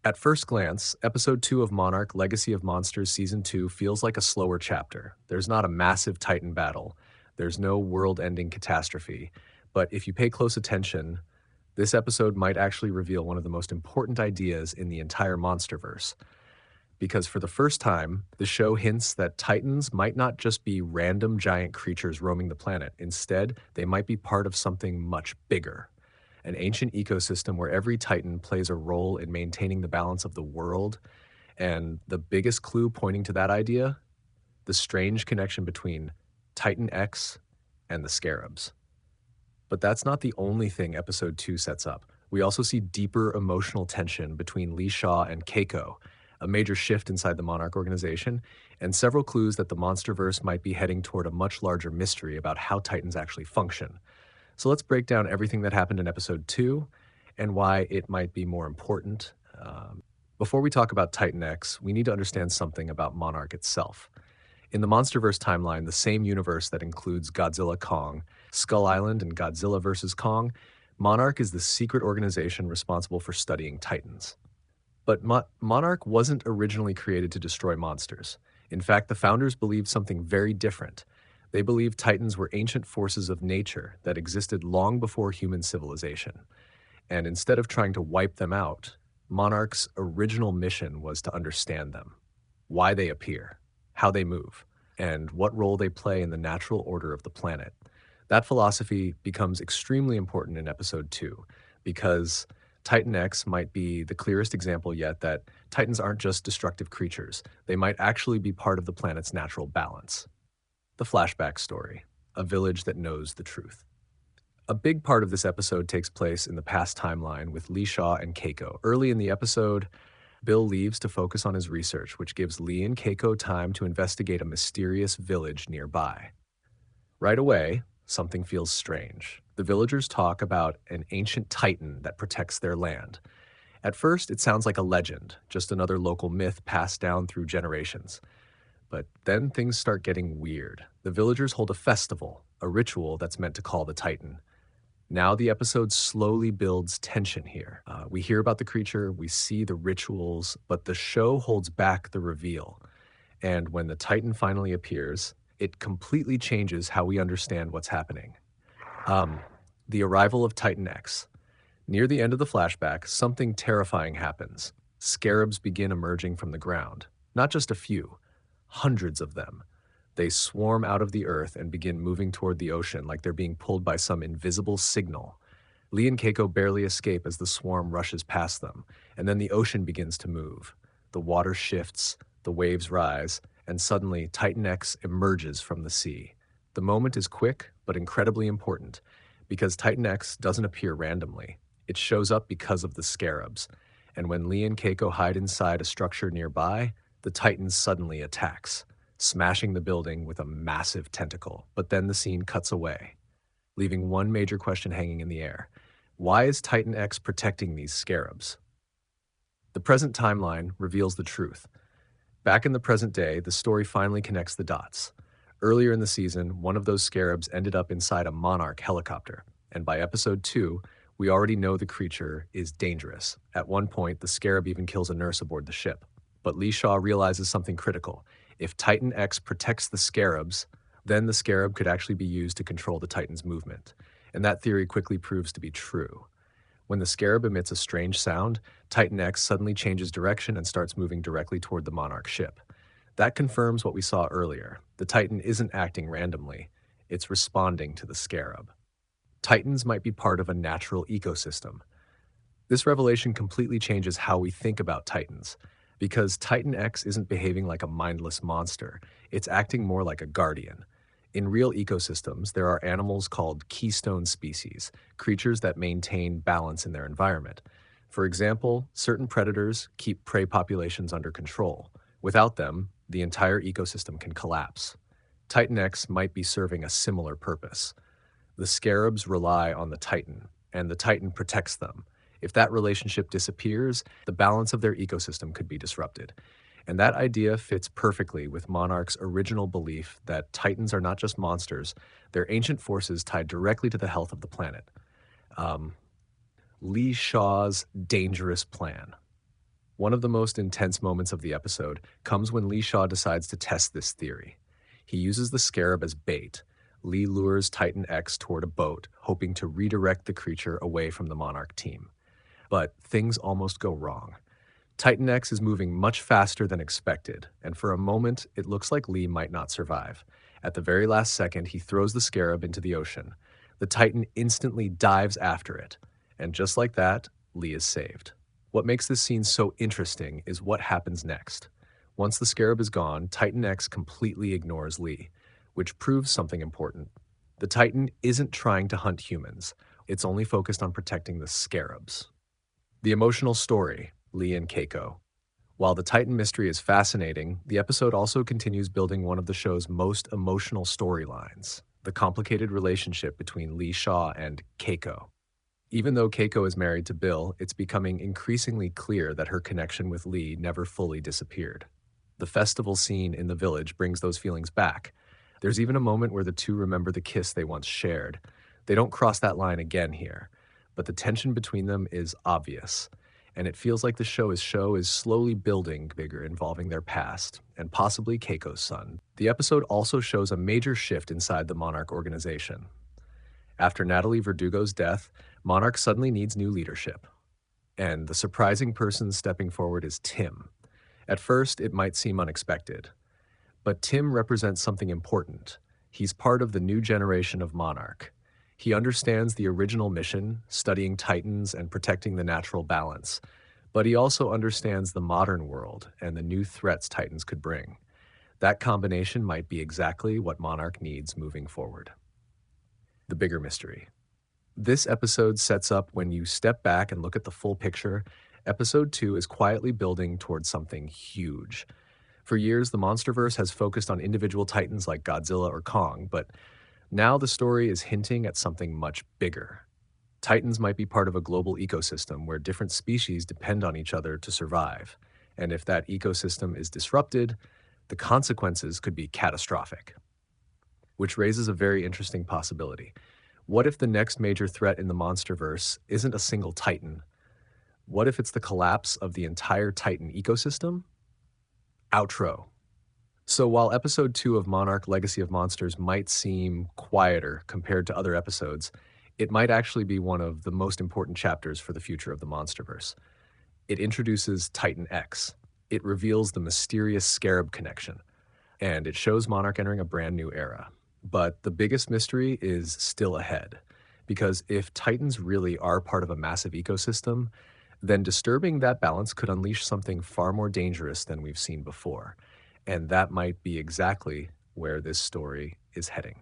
At first glance, Episode 2 of Monarch Legacy of Monsters Season 2 feels like a slower chapter. There's not a massive Titan battle, there's no world ending catastrophe. But if you pay close attention, this episode might actually reveal one of the most important ideas in the entire Monsterverse. Because for the first time, the show hints that Titans might not just be random giant creatures roaming the planet. Instead, they might be part of something much bigger, an ancient ecosystem where every Titan plays a role in maintaining the balance of the world. And the biggest clue pointing to that idea, the strange connection between Titan X and the Scarabs. But that's not the only thing Episode 2 sets up. We also see deeper emotional tension between Shaw and Keiko, a major shift inside the Monarch organization, and several clues that the Monsterverse might be heading toward a much larger mystery about how Titans actually function. So let's break down everything that happened in Episode 2 and why it might be more important. Before we talk about Titan X, we need to understand something about Monarch itself. In the Monsterverse timeline, the same universe that includes Godzilla Kong, Skull Island, and Godzilla vs. Kong, Monarch is the secret organization responsible for studying Titans. But Monarch wasn't originally created to destroy monsters. In fact, the founders believed something very different. They believed Titans were ancient forces of nature that existed long before human civilization. And instead of trying to wipe them out, Monarch's original mission was to understand them, why they appear, how they move, and what role they play in the natural order of the planet. That philosophy becomes extremely important in Episode 2 because Titan X might be the clearest example yet that Titans aren't just destructive creatures. They might actually be part of the planet's natural balance. The flashback story, a village that knows the truth. A big part of this episode takes place in the past timeline with Shaw and Keiko. Early in the episode, Bill leaves to focus on his research, which gives Lee and Keiko time to investigate a mysterious village nearby. Right away, something feels strange. The villagers talk about an ancient titan that protects their land. At first, it sounds like a legend, just another local myth passed down through generations. But then things start getting weird. The villagers hold a festival, a ritual that's meant to call the titan. Now the episode slowly builds tension here. We hear about the creature, we see the rituals, but the show holds back the reveal. And when the Titan finally appears, it completely changes how we understand what's happening. The arrival of Titan X. Near the end of the flashback, something terrifying happens. Scarabs begin emerging from the ground. Not just a few, hundreds of them. They swarm out of the earth and begin moving toward the ocean like they're being pulled by some invisible signal. Lee and Keiko barely escape as the swarm rushes past them, and then the ocean begins to move. The water shifts, the waves rise, and suddenly Titan X emerges from the sea. The moment is quick, but incredibly important, because Titan X doesn't appear randomly. It shows up because of the Scarabs, and when Lee and Keiko hide inside a structure nearby, the Titan suddenly attacks, smashing the building with a massive tentacle. But then the scene cuts away, leaving one major question hanging in the air. Why is Titan X protecting these Scarabs? The present timeline reveals the truth. Back in the present day, the story finally connects the dots. Earlier in the season, one of those Scarabs ended up inside a Monarch helicopter, and by Episode 2, we already know the creature is dangerous. At one point, the Scarab even kills a nurse aboard the ship. But Shaw realizes something critical. If Titan X protects the Scarabs, then the Scarab could actually be used to control the Titan's movement. And that theory quickly proves to be true. When the Scarab emits a strange sound, Titan X suddenly changes direction and starts moving directly toward the Monarch ship. That confirms what we saw earlier. The Titan isn't acting randomly. It's responding to the Scarab. Titans might be part of a natural ecosystem. This revelation completely changes how we think about Titans. Because Titan X isn't behaving like a mindless monster, it's acting more like a guardian. In real ecosystems, there are animals called keystone species, creatures that maintain balance in their environment. For example, certain predators keep prey populations under control. Without them, the entire ecosystem can collapse. Titan X might be serving a similar purpose. The Scarabs rely on the Titan, and the Titan protects them. If that relationship disappears, the balance of their ecosystem could be disrupted. And that idea fits perfectly with Monarch's original belief that Titans are not just monsters, they're ancient forces tied directly to the health of the planet. Lee Shaw's dangerous plan. One of the most intense moments of the episode comes when Lee Shaw decides to test this theory. He uses the scarab as bait. Lee lures Titan X toward a boat, hoping to redirect the creature away from the Monarch team. But things almost go wrong. Titan X is moving much faster than expected, and for a moment, it looks like Lee might not survive. At the very last second, he throws the scarab into the ocean. The Titan instantly dives after it, and just like that, Lee is saved. What makes this scene so interesting is what happens next. Once the scarab is gone, Titan X completely ignores Lee, which proves something important. The Titan isn't trying to hunt humans, it's only focused on protecting the scarabs. The emotional story, Lee and Keiko. While the Titan mystery is fascinating, the episode also continues building one of the show's most emotional storylines, the complicated relationship between Lee Shaw and Keiko. Even though Keiko is married to Bill, it's becoming increasingly clear that her connection with Lee never fully disappeared. The festival scene in the village brings those feelings back. There's even a moment where the two remember the kiss they once shared. They don't cross that line again here, but the tension between them is obvious, and it feels like the show is slowly building bigger, involving their past, and possibly Keiko's son. The episode also shows a major shift inside the Monarch organization. After Natalie Verdugo's death, Monarch suddenly needs new leadership. And the surprising person stepping forward is Tim. At first, it might seem unexpected, but Tim represents something important. He's part of the new generation of Monarch. He understands the original mission, studying Titans and protecting the natural balance, but he also understands the modern world and the new threats Titans could bring. That combination might be exactly what Monarch needs moving forward. The bigger mystery. This episode sets up when you step back and look at the full picture. Episode 2 is quietly building towards something huge. For years, the Monsterverse has focused on individual titans like Godzilla or Kong, but now the story is hinting at something much bigger. Titans might be part of a global ecosystem where different species depend on each other to survive. And if that ecosystem is disrupted, the consequences could be catastrophic. Which raises a very interesting possibility. What if the next major threat in the Monsterverse isn't a single Titan? What if it's the collapse of the entire Titan ecosystem? Outro. So while episode 2 of Monarch Legacy of Monsters might seem quieter compared to other episodes, it might actually be one of the most important chapters for the future of the Monsterverse. It introduces Titan X. It reveals the mysterious Scarab connection, and it shows Monarch entering a brand new era. But the biggest mystery is still ahead, because if Titans really are part of a massive ecosystem, then disturbing that balance could unleash something far more dangerous than we've seen before. And that might be exactly where this story is heading.